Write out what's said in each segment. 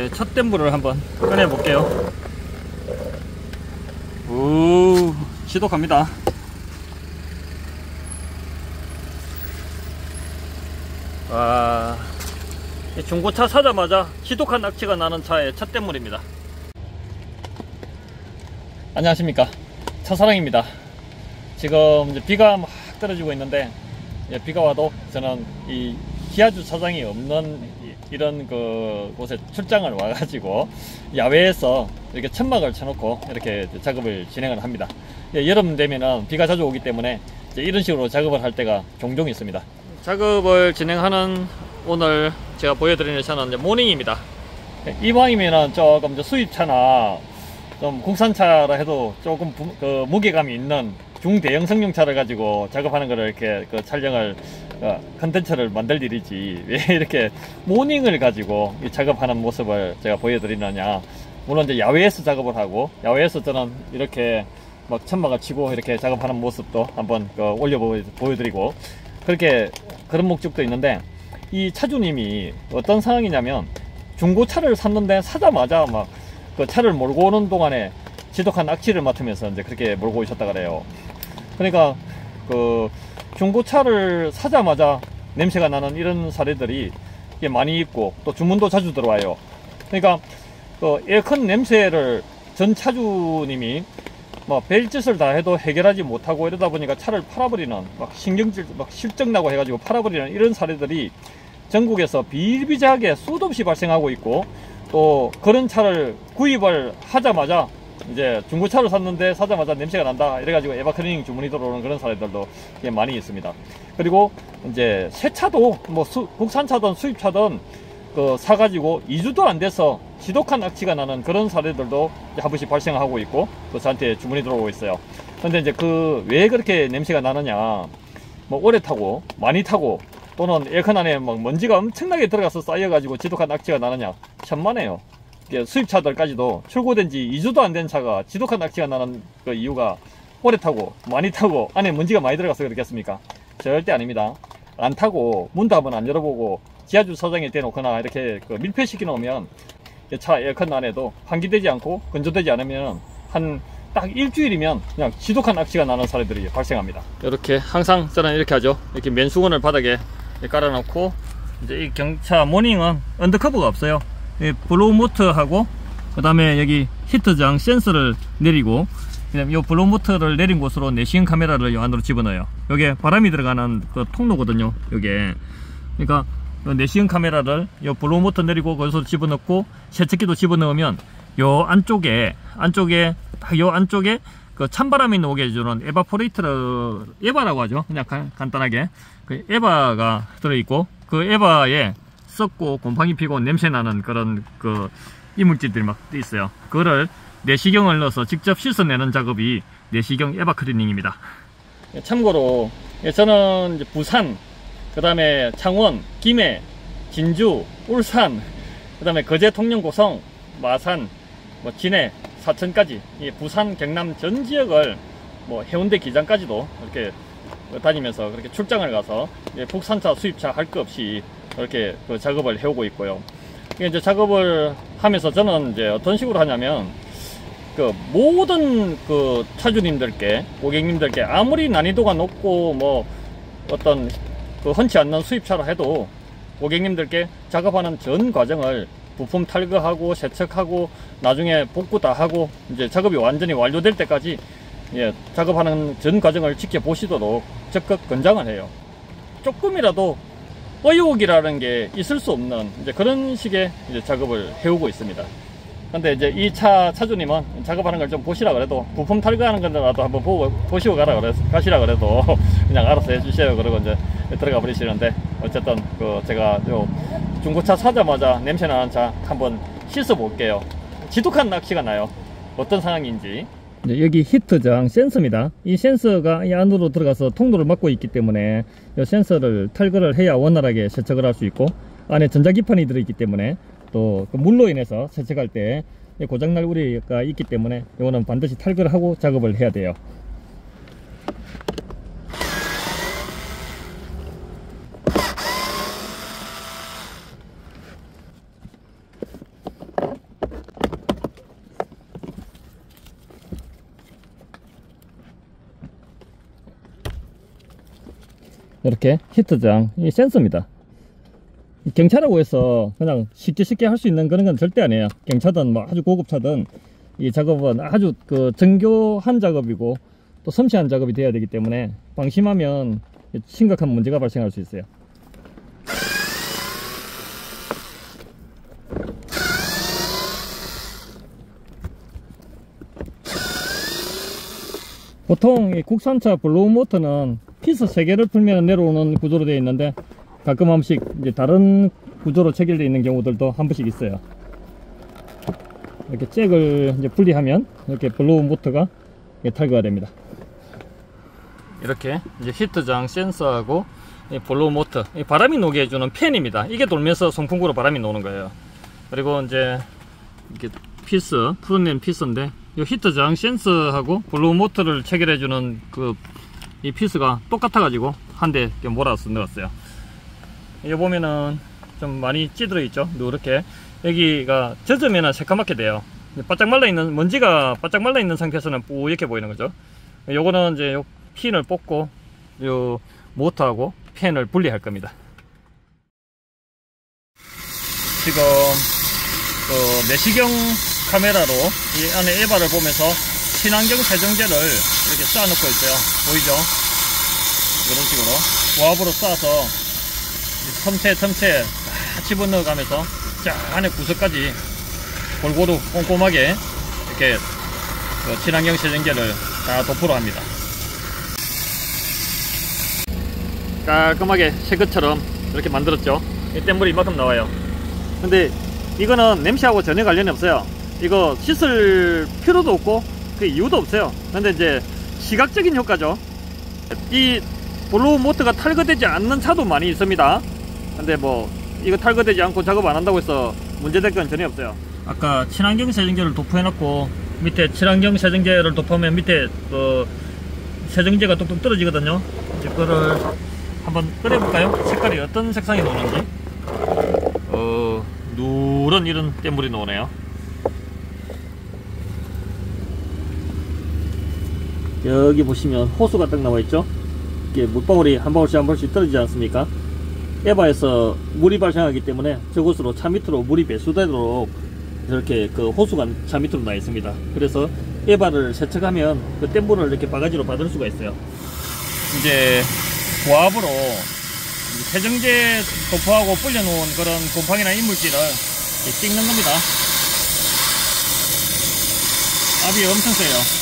이제 첫 댐불을 한번 꺼내 볼게요. 오, 지독합니다. 와, 중고차 사자마자 지독한 악취가 나는 차의 첫 댐물입니다. 안녕하십니까, 차사랑입니다. 지금 이제 비가 막 떨어지고 있는데, 비가 와도 저는 이 기아 주차장이 없는 이런 곳에 출장을 와가지고 야외에서 이렇게 천막을 쳐놓고 이렇게 작업을 진행을 합니다. 여름 되면은 비가 자주 오기 때문에 이런 식으로 작업을 할 때가 종종 있습니다. 작업을 진행하는 오늘 제가 보여드리는 차는 이제 모닝입니다. 이왕이면은 조금 수입차나 좀 국산차라 해도 조금 무게감이 있는 중대형 승용차를 가지고 작업하는 거를 이렇게 촬영을 컨텐츠를 만들 일이지, 왜 이렇게 모닝을 가지고 작업하는 모습을 제가 보여드리느냐. 물론 이제 야외에서 작업을 하고, 야외에서 저는 이렇게 막 천막을 치고 이렇게 작업하는 모습도 한번 보여드리고, 그런 목적도 있는데, 이 차주님이 어떤 상황이냐면 중고차를 샀는데 사자마자 막 그 차를 몰고 오는 동안에 지독한 악취를 맡으면서 이제 그렇게 몰고 오셨다 그래요. 그러니까 중고차를 사자마자 냄새가 나는 이런 사례들이 많이 있고, 또 주문도 자주 들어와요. 그러니까 에어컨 냄새를 전 차주님이 별짓을 다 해도 해결하지 못하고, 이러다 보니까 차를 팔아버리는, 신경질 실적나고 해가지고 팔아버리는 이런 사례들이 전국에서 비일비재하게 수도 없이 발생하고 있고, 또 그런 차를 구입을 하자마자 이제 중고차를 샀는데 사자마자 냄새가 난다 이래가지고 에바클리닝 주문이 들어오는 그런 사례들도 많이 있습니다. 그리고 이제 새 차도 국산차든 수입차든 사가지고 2주도 안 돼서 지독한 악취가 나는 그런 사례들도 한 번씩 발생하고 있고, 또 저한테 주문이 들어오고 있어요. 근데 이제 왜 그렇게 냄새가 나느냐, 오래 타고 많이 타고 또는 에어컨 안에 먼지가 엄청나게 들어가서 쌓여가지고 지독한 악취가 나느냐, 천만에요. 수입차들까지도 출고된 지 2주도 안 된 차가 지독한 악취가 나는 이유가 오래 타고 많이 타고 안에 먼지가 많이 들어가서 그렇겠습니까? 절대 아닙니다. 안 타고 문도 한번 안 열어보고 지하주차장에 대놓거나 이렇게 밀폐시켜 놓으면 차 에어컨 안에도 환기되지 않고 건조되지 않으면 딱 일주일이면 그냥 지독한 악취가 나는 사례들이 발생합니다. 이렇게 항상 저는 이렇게 하죠. 이렇게 맨수건을 바닥에 깔아놓고, 이제 이 경차 모닝은 언더커버가 없어요. 블로우 모터하고, 그 다음에 여기 히터장 센서를 내리고, 그다음에 이 블로우 모터를 내린 곳으로 내시경 카메라를 이 안으로 집어넣어요. 여기에 바람이 들어가는 통로거든요, 요게. 그러니까 내시경 카메라를 이 블로우 모터 내리고 거기서 집어넣고, 세척기도 집어넣으면 요 안쪽에 찬바람이 나오게 해주는 에바포레이터를, 에바라고 하죠. 그냥 간단하게 에바가 들어있고, 그 에바에 썩고 곰팡이 피고 냄새나는 그런 이물질들이 막 있어요. 그거를 내시경을 넣어서 직접 씻어내는 작업이 내시경 에바 클리닝입니다. 참고로 저는 부산, 그 다음에 창원, 김해, 진주, 울산, 그 다음에 거제, 통영, 고성, 마산, 진해, 사천까지, 부산, 경남 전 지역을 해운대 기장까지도 이렇게 다니면서 그렇게 출장을 가서 국산차, 수입차 할 것 없이 이렇게 작업을 해오고 있고요. 이제 작업을 하면서 저는 이제 어떤 식으로 하냐면, 모든 차주님들께, 고객님들께 아무리 난이도가 높고 어떤 흔치 않는 수입차라 해도 고객님들께 작업하는 전 과정을 부품 탈거하고 세척하고 나중에 복구 다 하고 이제 작업이 완전히 완료될 때까지 작업하는 전 과정을 지켜보시도록 적극 권장을 해요. 조금이라도 의욕이라는 게 있을 수 없는 이제 그런 식의 작업을 해오고 있습니다. 근데 이제 이 차주님은 작업하는 걸 좀 보시라 그래도, 부품 탈거하는 거라도 한번 보시고 가시라 그래도 그냥 알아서 해주세요. 그러고 이제 들어가 버리시는데, 어쨌든 제가 요 중고차 사자마자 냄새나는 차 한번 씻어 볼게요. 지독한 악취가 나요. 어떤 상황인지. 여기 히터장 센서입니다. 이 센서가 이 안으로 들어가서 통로를 막고 있기 때문에 이 센서를 탈거를 해야 원활하게 세척을 할 수 있고, 안에 전자기판이 들어있기 때문에 또 물로 인해서 세척할 때 고장날 우려가 있기 때문에 이거는 반드시 탈거를 하고 작업을 해야 돼요. 이렇게 히트장 이 센서입니다. 경차라고 해서 그냥 쉽게 할 수 있는 그런 건 절대 아니에요. 경차든 뭐 아주 고급차든 이 작업은 아주 그 정교한 작업이고 또 섬세한 작업이 돼야 되기 때문에 방심하면 심각한 문제가 발생할 수 있어요. 보통 이 국산차 블로우 모터는 피스 3개를 풀면 내려오는 구조로 되어 있는데 가끔 한 번씩 이제 다른 구조로 체결되어 있는 경우들도 한 번씩 있어요. 이렇게 잭을 이제 분리하면 이렇게 블로우 모터가 탈거가 됩니다. 이렇게 이제 히트장 센서하고 이 블로우 모터, 이 바람이 녹게 해주는 팬입니다. 이게 돌면서 송풍구로 바람이 노는 거예요. 그리고 이제 이렇게 피스, 푸른낸 피스인데 이 히트장 센서하고 블로우 모터를 체결해주는 이 피스가 똑같아 가지고 한 대 몰아서 넣었어요. 여기 보면은 좀 많이 찌들어 있죠. 이렇게 여기가 젖으면 새까맣게 돼요. 바짝 말라 있는, 먼지가 바짝 말라 있는 상태에서는 뿌옇게 보이는 거죠. 요거는 이제 요 핀을 뽑고 요 모터하고 팬을 분리할 겁니다. 지금 내시경 카메라로 이 안에 에바를 보면서 친환경 세정제를 이렇게 쌓아 놓고 있어요. 보이죠? 이런 식으로 고압으로 쌓아서 첨체 다 집어넣어 가면서 쫙 안에 구석까지 골고루 꼼꼼하게 이렇게 친환경 세정제를 다 도포를 합니다. 깔끔하게 새 것처럼 이렇게 만들었죠. 이 뗏물이 이만큼 나와요. 근데 이거는 냄새하고 전혀 관련이 없어요. 이거 씻을 필요도 없고 그 이유도 없어요. 근데 이제 시각적인 효과죠. 이 블로우 모터가 탈거되지 않는 차도 많이 있습니다. 근데 뭐 이거 탈거되지 않고 작업 안 한다고 해서 문제될 건 전혀 없어요. 아까 친환경 세정제를 도포해 놨고 밑에 친환경 세정제를 도포하면 밑에 세정제가 뚝뚝 떨어지거든요. 이제 그거를 한번 끓여볼까요? 색깔이 어떤 색상이 나오는지. 누런 이런 뗏물이 나오네요. 여기 보시면 호수가 딱 나와있죠. 이게 물방울이 한 방울씩 떨어지지 않습니까? 에바에서 물이 발생하기 때문에 저곳으로 차 밑으로 물이 배수되도록 이렇게 그 호수가 차 밑으로 나 있습니다. 그래서 에바를 세척하면 그 뗏물을 이렇게 바가지로 받을 수가 있어요. 이제 고압으로 세정제 도포하고 불려놓은 그런 곰팡이나 이물질을 찍는 겁니다. 압이 엄청 세요.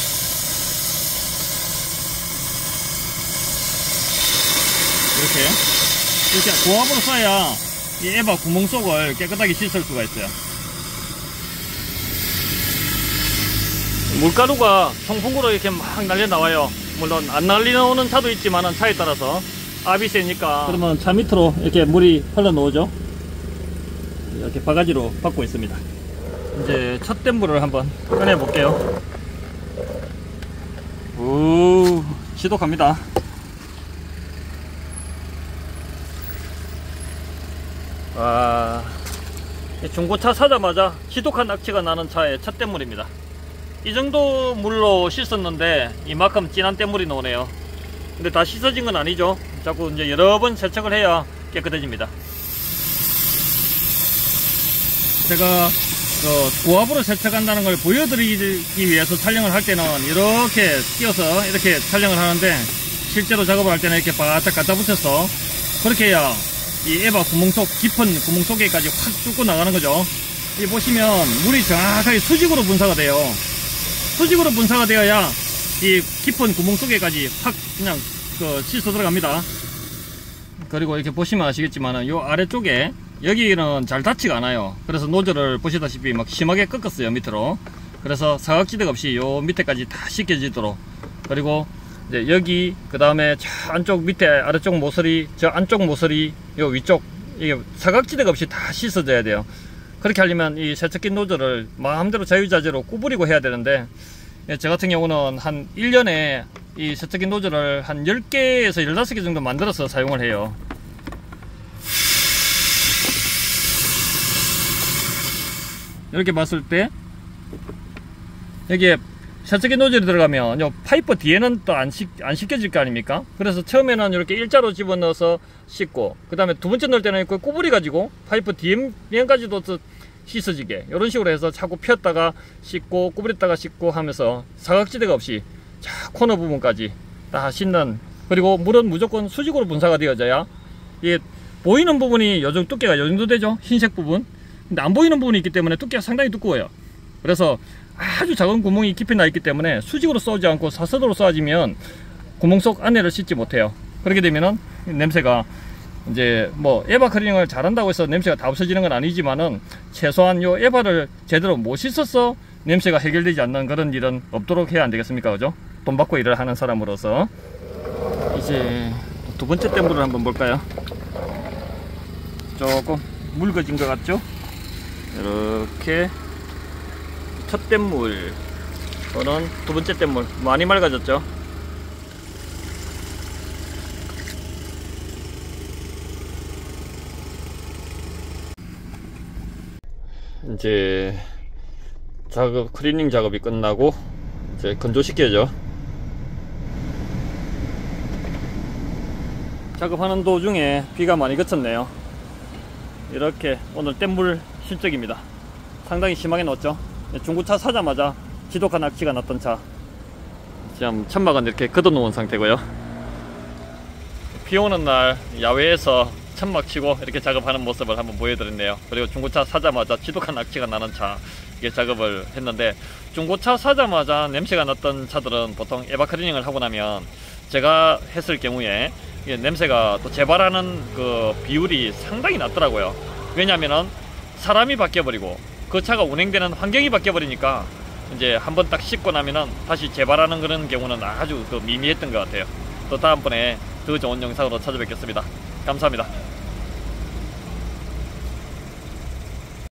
이렇게 고압으로 쏴야 이 에바 구멍 속을 깨끗하게 씻을 수가 있어요. 물가루가 송풍구로 이렇게 막 날려 나와요. 물론 안 날려오는 차도 있지만 차에 따라서 압이 세니까 그러면 차 밑으로 이렇게 물이 흘러나오죠. 이렇게 바가지로 받고 있습니다. 이제 첫 뗏물을 한번 꺼내 볼게요. 오, 지독합니다. 와, 중고차 사자마자 지독한 악취가 나는 차의 첫 뗏물입니다. 이 정도 물로 씻었는데 이만큼 진한 뗏물이 나오네요. 근데 다 씻어진 건 아니죠. 자꾸 이제 여러 번 세척을 해야 깨끗해집니다. 제가 고압으로 세척한다는 걸 보여드리기 위해서 촬영을 할 때는 이렇게 끼워서 이렇게 촬영을 하는데 실제로 작업을 할 때는 이렇게 바짝 갖다 붙여서 그렇게 해야 이 에바 구멍 속, 깊은 구멍 속에까지 확 뚫고 나가는 거죠. 이 보시면 물이 정확하게 수직으로 분사가 돼요. 수직으로 분사가 되어야 이 깊은 구멍 속에까지 확 그냥 씻어 들어갑니다. 그리고 이렇게 보시면 아시겠지만 요 아래쪽에 여기는 잘 닿지가 않아요. 그래서 노즐을 보시다시피 막 심하게 꺾었어요, 밑으로. 그래서 사각지대 없이 요 밑에까지 다 씻겨지도록. 그리고 이제 여기, 그 다음에 저 안쪽 밑에 아래쪽 모서리, 저 안쪽 모서리, 요 위쪽, 이게 사각지대가 없이 다 씻어져야 돼요. 그렇게 하려면 이 세척기 노즐을 마음대로 자유자재로 구부리고 해야 되는데, 저 같은 경우는 한 1년에 이 세척기 노즐을 한 10개에서 15개 정도 만들어서 사용을 해요. 이렇게 봤을 때 여기에 세척기 노즐이 들어가면 요 파이프 뒤에는 또 안 씻겨질 거 아닙니까? 그래서 처음에는 이렇게 일자로 집어넣어서 씻고, 그 다음에 두 번째 넣을 때는 그 구부리 가지고 파이프 뒤면까지도 씻어지게 이런 식으로 해서 자꾸 폈다가 씻고 구부렸다가 씻고 하면서 사각지대가 없이 자 코너 부분까지 다 씻는. 그리고 물은 무조건 수직으로 분사가 되어져야 이게 보이는 부분이 요정 두께가 요 정도 되죠, 흰색 부분. 근데 안 보이는 부분이 있기 때문에 두께가 상당히 두꺼워요. 그래서 아주 작은 구멍이 깊이 나 있기 때문에 수직으로 쏘지 않고 사선으로 쏘아지면 구멍 속 안에를 씻지 못해요. 그렇게 되면은 냄새가, 이제 뭐 에바 클리닝을 잘한다고 해서 냄새가 다 없어지는 건 아니지만은 최소한 요 에바를 제대로 못 씻어서 냄새가 해결되지 않는 그런 일은 없도록 해야 안 되겠습니까? 그죠? 돈 받고 일을 하는 사람으로서. 이제 두 번째 댐물을 한번 볼까요? 조금 묽어진 것 같죠? 이렇게 첫 댐물, 또는 두 번째 댐물 많이 맑아졌죠? 이제 클리닝 작업이 끝나고 이제 건조시켜야죠. 작업하는 도중에 비가 많이 그쳤네요. 이렇게 오늘 댐물 실적입니다. 상당히 심하게 넣었죠. 중고차 사자마자 지독한 악취가 났던 차, 지금 천막은 이렇게 걷어 놓은 상태고요. 비 오는 날 야외에서 천막 치고 이렇게 작업하는 모습을 한번 보여드렸네요. 그리고 중고차 사자마자 지독한 악취가 나는 차, 이게 작업을 했는데, 중고차 사자마자 냄새가 났던 차들은 보통 에바 클리닝을 하고 나면 제가 했을 경우에 이게 냄새가 또 재발하는 그 비율이 상당히 낮더라고요. 왜냐면은 사람이 바뀌어버리고 그 차가 운행되는 환경이 바뀌어버리니까 이제 한번 딱 씻고 나면은 다시 재발하는 그런 경우는 아주 미미했던 것 같아요. 또 다음번에 더 좋은 영상으로 찾아뵙겠습니다. 감사합니다.